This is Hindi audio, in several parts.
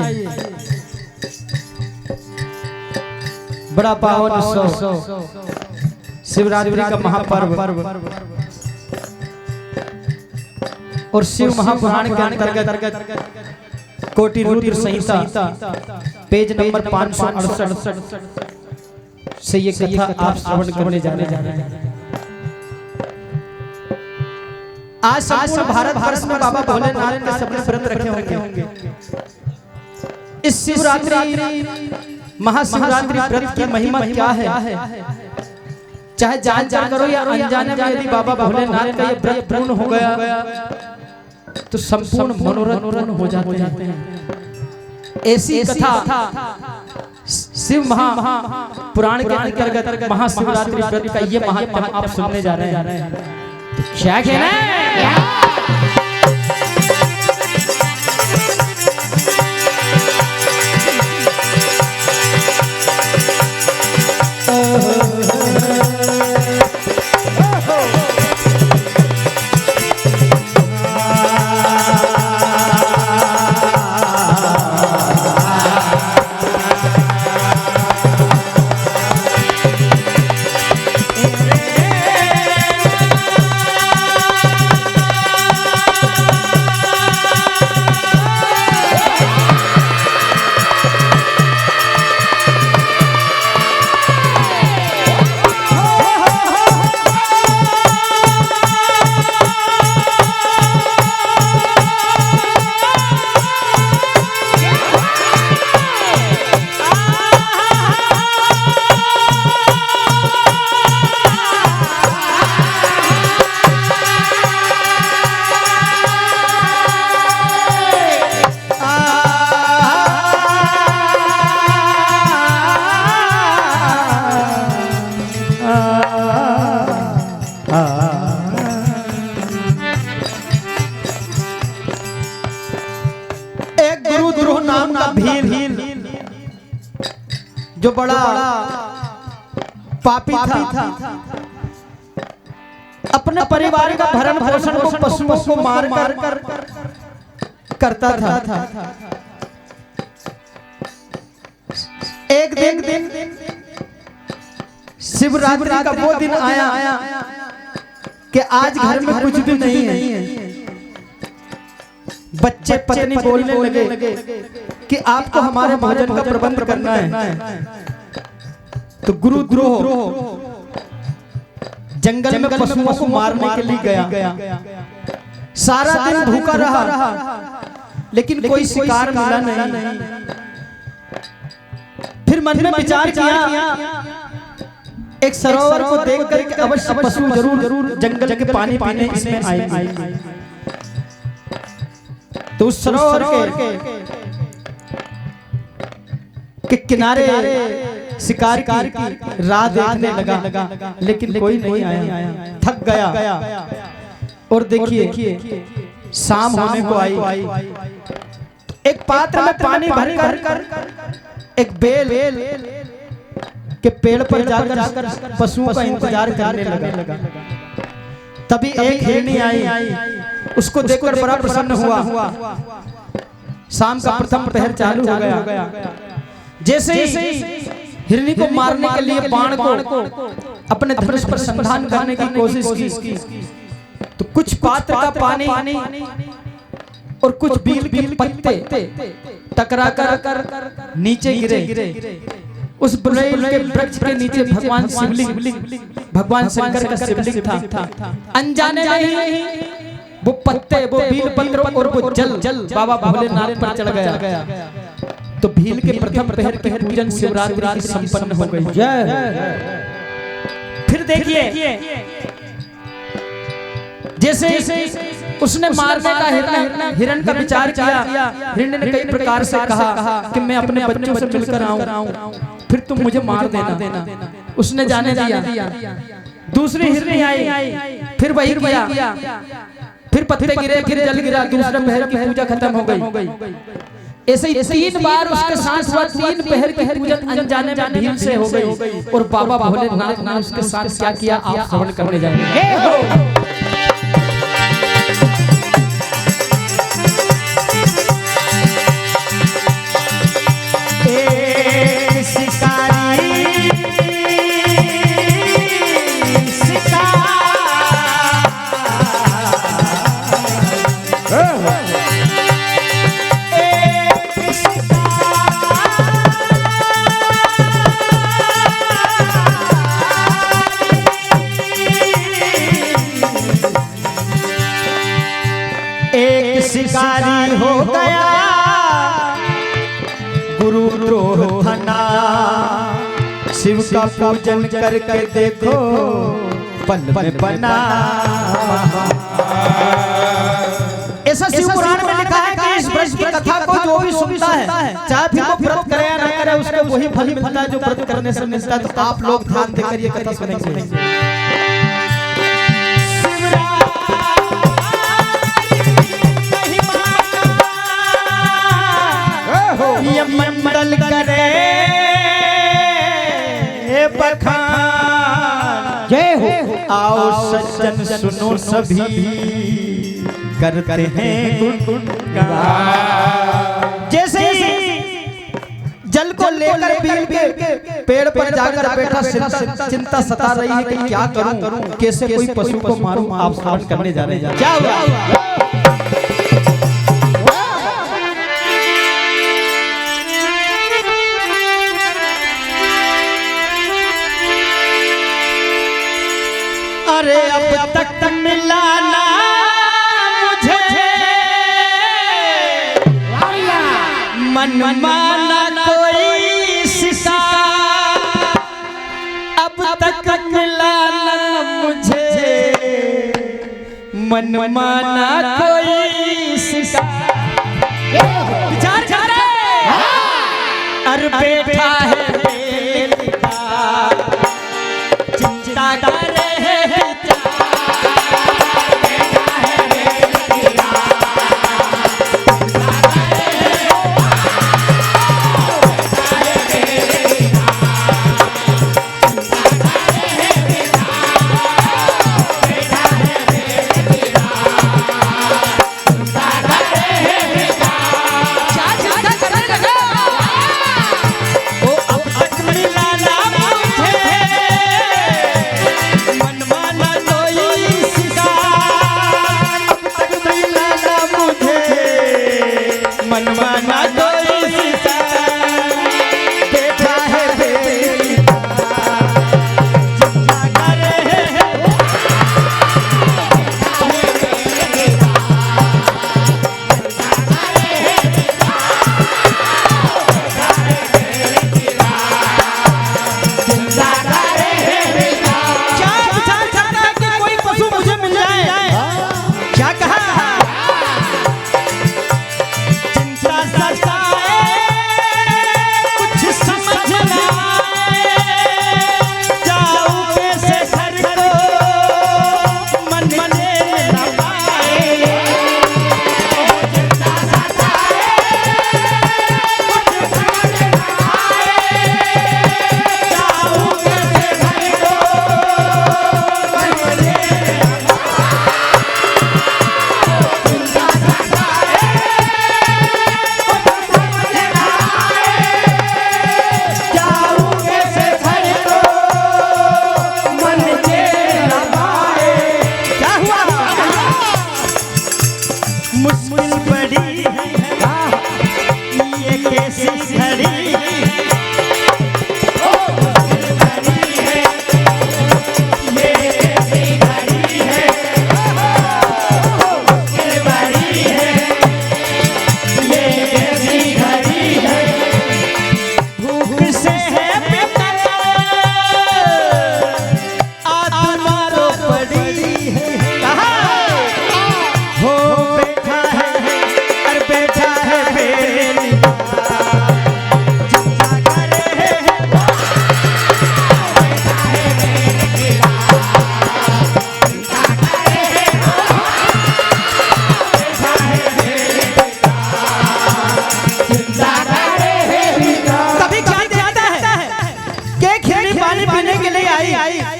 आइए बड़ा पावन उत्सव शिवरात्रि का महापर्व और शिव महापुराण के अंतर्गत कोटि रुद्र संहिता पेज नंबर 568 से ये कथा आप श्रवण करने जा रहे हैं। आज संपूर्ण भारत वर्ष में बाबा भोलेनाथ के सबने व्रत रखे होंगे। इस शिवरात्रि महाशिवरात्रि व्रत की महिमा क्या है, चाहे जान करो या अनजाने में, यदि बाबा भोलेनाथ का ये व्रत पूर्ण हो गया तो संपूर्ण मनोरथ हो जाते हैं। ऐसी कथा शिव महापुराण के अंतर्गत महाशिवरात्रि व्रत का ये महात्म्य आप सुनने जा रहे हैं। क्या कहना है? जो बड़ा पापी था, अपने परिवार का भरण पोषण को पशुओं को मार कर करता था। एक दिन शिवरात्रि का वो दिन आया कि आज घर में कुछ भी नहीं है। बच्चे पत्नी बोलने लगे कि आपको हमारे भोजन का प्रबंध करना है। तो गुरुद्रोह जंगल में पशुओं को मारने के लिए गया। सारा दिन भूखा रहा लेकिन कोई शिकार मिला नहीं। फिर मन में विचार किया, एक सरोवर को देखकर कि अवश्य पशु जरूर जंगल के पानी पीने इसमें आएंगे। तो उस सरोवर के किनारे शिकार की राह देखने लगा लेकिन कोई नहीं आया। थक गया और देखिए शाम होने को आई। एक पात्र में पानी भरकर एक बेल के पेड़ पर जाकर पशुओं का इंतजार करने लगा। तभी एक हिरनी आई, उसको देखकर बड़ा प्रसन्न हुआ। शाम का प्रथम पहर चालू हो गया। जैसे ही हिरनी को मारने के लिए बाण को अपने धनुष पर संधान करने की कोशिश की तो कुछ पात्र का पानी और कुछ बील के पत्ते टकरा कर नीचे गिरे। उस बेल के वृक्ष के नीचे भगवान शंकर का शिवलिंग था। अनजाने में वो पत्ते, वो बील पत्र और वो जल बाबा भोलेनाथ पर चढ़ गया। तो भील के प्रथम पहर के पूजन शिवरात्रि संपन्न हो गई। फिर देखिए जैसे उसने मारने का हिरण का विचार किया। हिरण ने कई प्रकार से कहा कि मैं अपने बच्चों से मिलकर आऊं, फिर तुम मुझे मार देना। उसने जाने दिया। दूसरी हिरनी आई, फिर वही किया। फिर पत्ते गिरे, फिर जल गिरा। दूसरे पहर की पूजा खत्म हो गई। ऐसे ही 3 बार उसके साथ हुआ। 3 पहर की पूजन अनजाने में भील से हो गई। और बाबा भोलेनाथ ने उसके साथ क्या किया आप श्रवण करने जाएंगे। गुरु द्रोह थाना, शिव का पूजन करके देखो पल में बना। ऐसा शिव पुराण में लिखा है कि इस व्रत की कथा को जो भी सुनता है, चाहे फिर वो व्रत करे या ना करे, उसको वही फल मिलता है जो व्रत करने से मिलता है। तो आप लोग ध्यान देकर ये कथा सुनेंगे। ये मंडल करे बखान, जय हो। आओ सज्जन सुनो सभी करते हैं गुणगान। जैसे जल को लेकर पील के पेड़ पर जाकर बैठा चिंता सता रही है कि क्या करूं, कैसे कोई पशु को मारूं, आप श्रवण करने जा रहे हैं। क्या हुआ? अरे अब तक मिला ना मुझे मन माना कोई शिकार, अब तक मिला ना मुझे मन माना कोई शिकार। विचार कर रहे, अरे बैठा है चिंता कर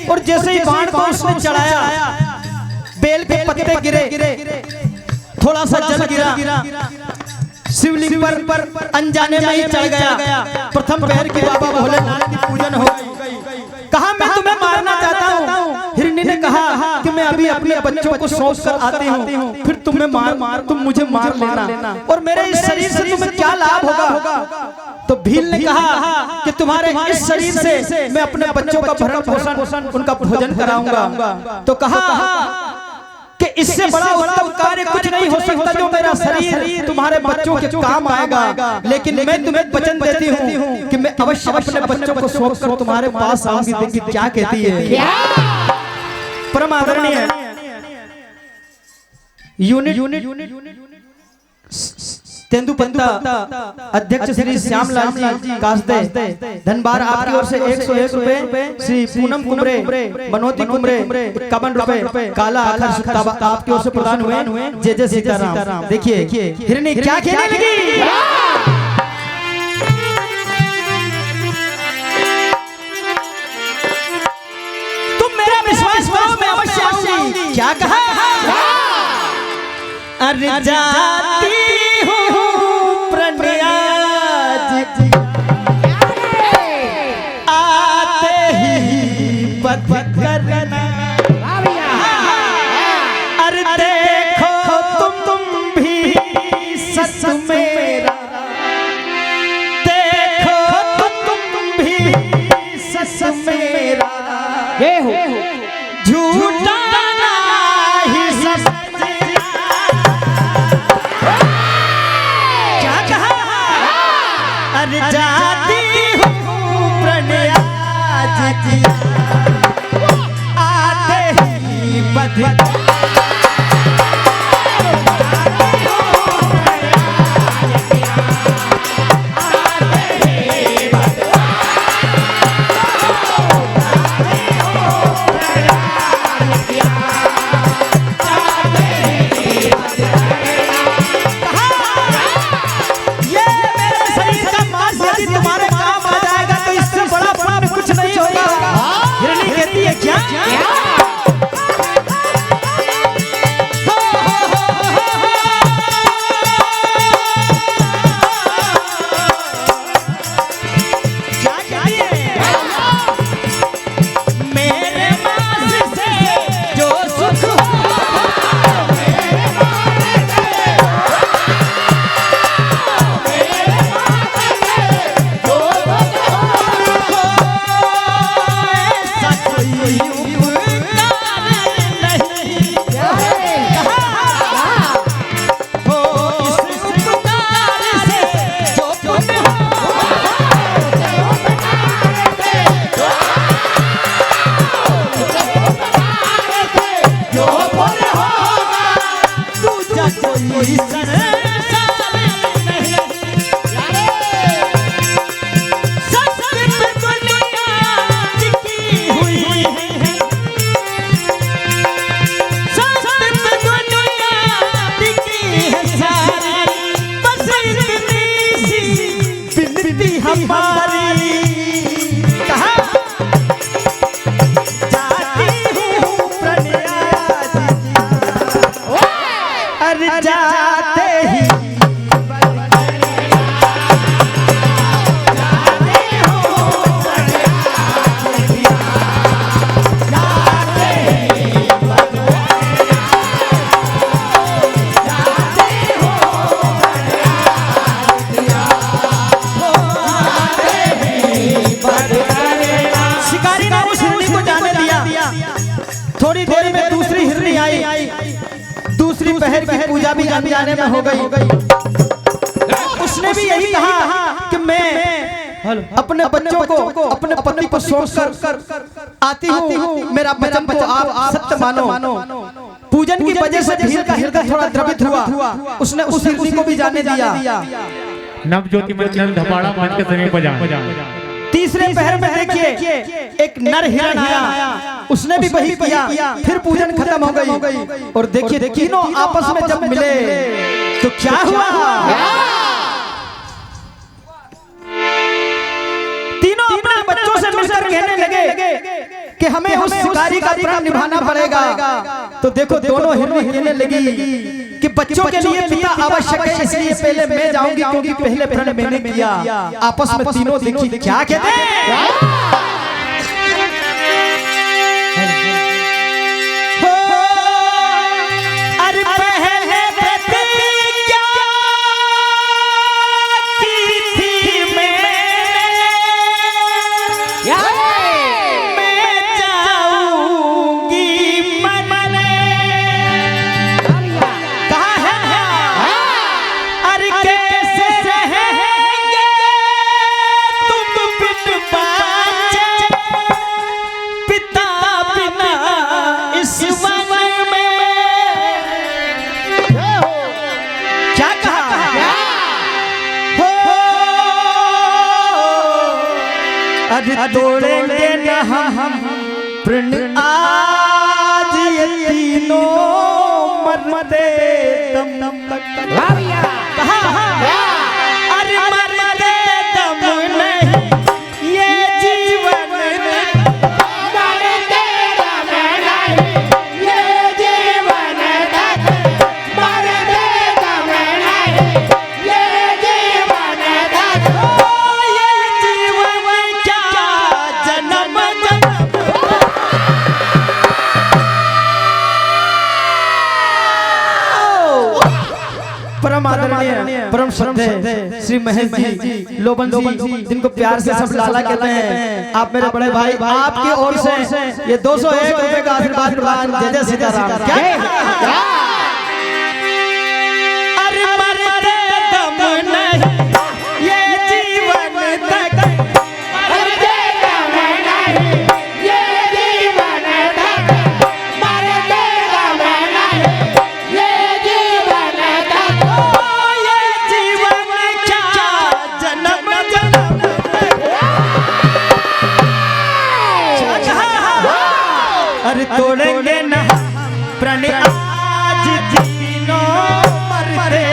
और जैसे ही बाण को उसने चढ़ाया, बेल के पत्ते गिरे, थोड़ा सा जल गिरा, शिवलिंग पर अनजाने में ही चढ़ गया। प्रथम पैर की बाबा भोलेनाथ की पूजन हो गई। कहा मैं तुम्हें मारना चाहता हूँ। हिरणी ने कहा कि मैं अभी अपने बच्चों को सौंप कर आती हूँ, फिर तुम मुझे मार लेना और मेरे इस शरीर से तुम्हें क्या लाभ होगा। तो भील ने कहा कि तुम्हारे इस शरीर से मैं अपने बच्चों का भरण पोषण, उनका भोजन कराऊंगा। तो कहा कि इससे बड़ा उत्तम कार्य कुछ नहीं हो सकता जो मेरा शरीर तुम्हारे बच्चों के काम आएगा। लेकिन मैं तुम्हें वचन देती हूँ कि मैं अवश्य अपने बच्चों को सौंप कर तुम्हारे पास आऊंगी। देखिए क्या कहती है। परम आदरणीय यूनिट तेंदुपत्ता अध्यक्ष श्री श्यामलाल जी कासदे धनबाद आपकी ओर से 101 रुपए, श्री पूनम कुमरे मनोती कुमरे 51 रुपए, काला आखर सुताबा आपकी ओर से प्रदान हुए। जय जय सीताराम। देखिए हिरनी क्या कहने लगी। तुम मेरा विश्वास करो मैं अवश्य आऊंगी। क्या कहा। अरे जाती आते ही पथ करना। अरे देखो तुम भी सच मेरा, देखो तुम भी सच मेरा, ये हो झूठा नहीं सच। क्या कहा। अरे जाती आते ही बद पहर की पूजा भी अनजाने में हो गई। उसने भी यही कहा कि मैं अपने बच्चों को अपने पति को सौंप कर आती हूँ, मेरा वचन को आप सत्य मानो। पूजन की वजह से भील का हृदय थोड़ा द्रवित हुआ। उसने उस हिरनी को भी जाने दिया। नवज्योति मंडल धपाड़ा मंच के समीप जा। तीसरे पहर में देखिए एक नर हिरण आया, उसने भी वही किया। फिर पूजन खत्म हो गई। और देखिए तीनों आपस में जब मिले तो क्या हुआ। तीनों अपने बच्चों से मिलकर कहने लगे कि हमें उस शिकारी का प्रण निभाना पड़ेगा। तो देखो दोनों हिरनी कहने लगी कि बच्चों के लिए पिता आवश्यक है, इसलिए पहले मैं जाऊंगी क्योंकि पहले प्रण मैंने किया। आपस में तीनों देखिए क्या कहते हैं। अरे तोड़ेंगे न हम प्रण आज ये तीनों मरते दम तक। अरे मरते दम नहीं ये जीवन मरते दम नहीं ये जीवन तक, मरते दम नहीं ये जीवन तक। ये जीवन क्या जन्म परम आदरणीय परम श्रद्धेय श्री महेश जी लोबन जी, जिनको प्यार से सब लाला कहते हैं, आप मेरे बड़े भाई, आपकी ओर से ये 201 रुपए का आशीर्वाद प्रदान। जय जय सीताराम। क्या अरे मरते दम नहीं ये जीवन तक, मरते दम नहीं ये जीवन तक, मरते दम नहीं ये जीवन तक। ये जीवन क्या जन्म जन्म अरे तोड़ेंगे न प्रण आज तीनों मरते।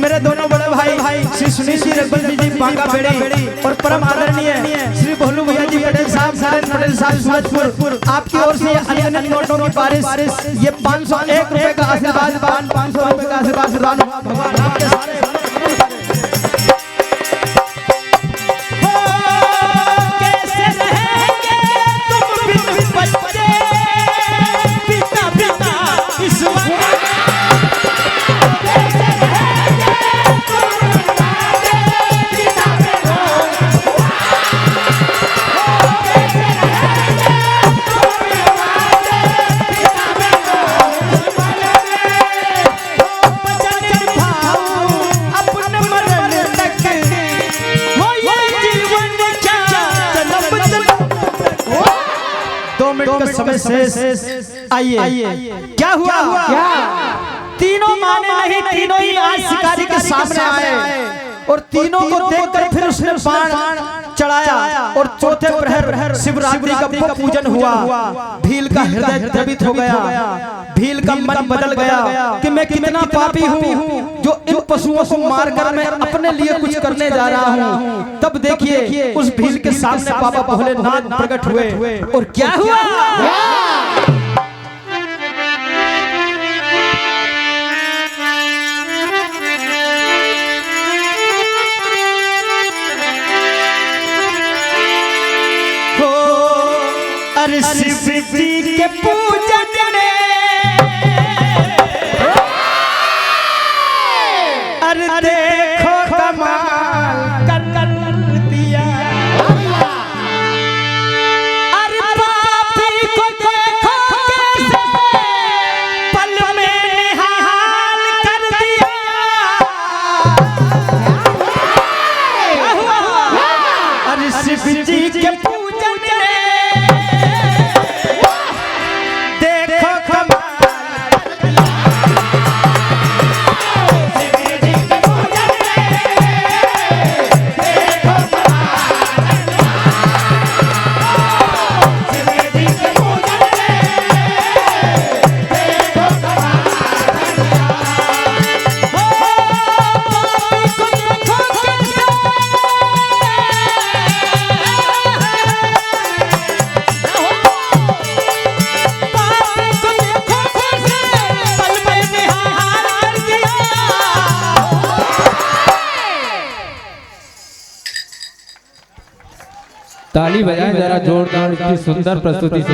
मेरे दोनों बड़े भाई श्री सुनील जी रघुवंशी जी बांका बेड़ी और परम आदरणीय श्री भोलू भैया जी पटेल साहब, सारेन पटेल साहब सूरजपुर, आपकी ओर से अनगिनत नोटों की बारिश, ये 501 रुपए का आशीर्वाद, 500 रुपए का आशीर्वाद भगवान आपके सारे समय से आइए। क्या हुआ? तीनों माने नहीं, तीनों ही आज शिकारी के सामने आए और तीनों को देखकर फिर उसने बाण चढ़ाया और चौथे प्रहर शिवरात्रि का वो पूजन हुआ। भील का हृदय द्रवित हो गया, भील का मन बदल गया कि मैं कितना पापी हूँ जो इन पशुओं को मारकर मैं अपने लिए कुछ करने जा रहा हूँ। तब देखिए उस भील के सामने बाबा भोलेनाथ प्रकट हुए और क्या हुआ? अरे शिव जी के पूजन ने अरे देखो कमाल कर दिया। अरे पापी को देखो कैसे पल में निहाल कर दिया। अरे शिव जी के पूजन ने ताली बजाएं जरा जोरदार, इतनी सुंदर प्रस्तुति से।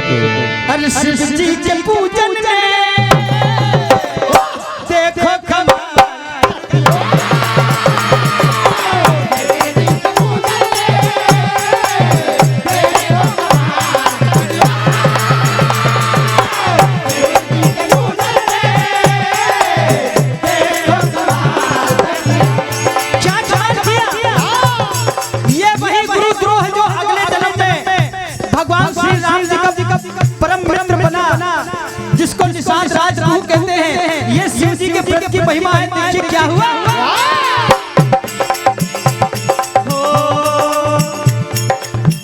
अरे शिव जी के पूजन में देखो कमाल। जिसको निषाद राज राहु कहते हैं, ये शिव जी के व्रत की महिमा है। देखिए क्या हुआ।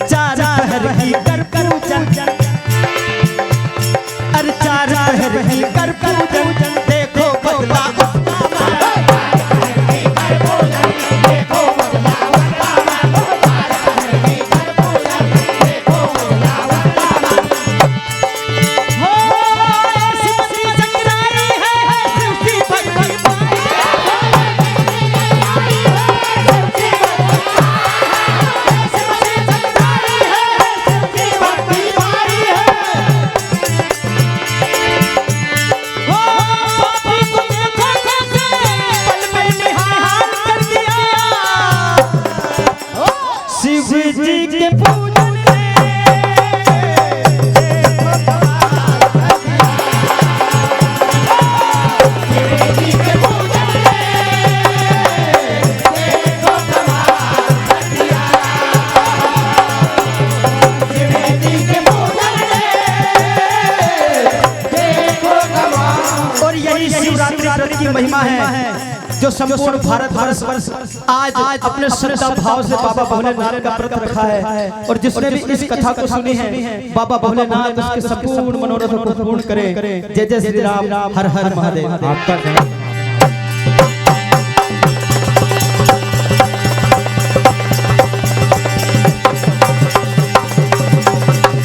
चार पहर की कर पूजन, अरे चार पहर की कर पूजन, देखो बदला जी के पूजन और यही शिवरात्रि व्रत की महिमा है जो संपूर्ण भारत वर्ष आज अपने श्रद्धा भाव से बाबा भोलेनाथ का व्रत रखा है। और जिसने भी इस कथा को सुनी है, बाबा भोलेनाथ उसके संपूर्ण मनोरथ को पूर्ण करे। जय जय श्री राम, हर हर महादेव। आपका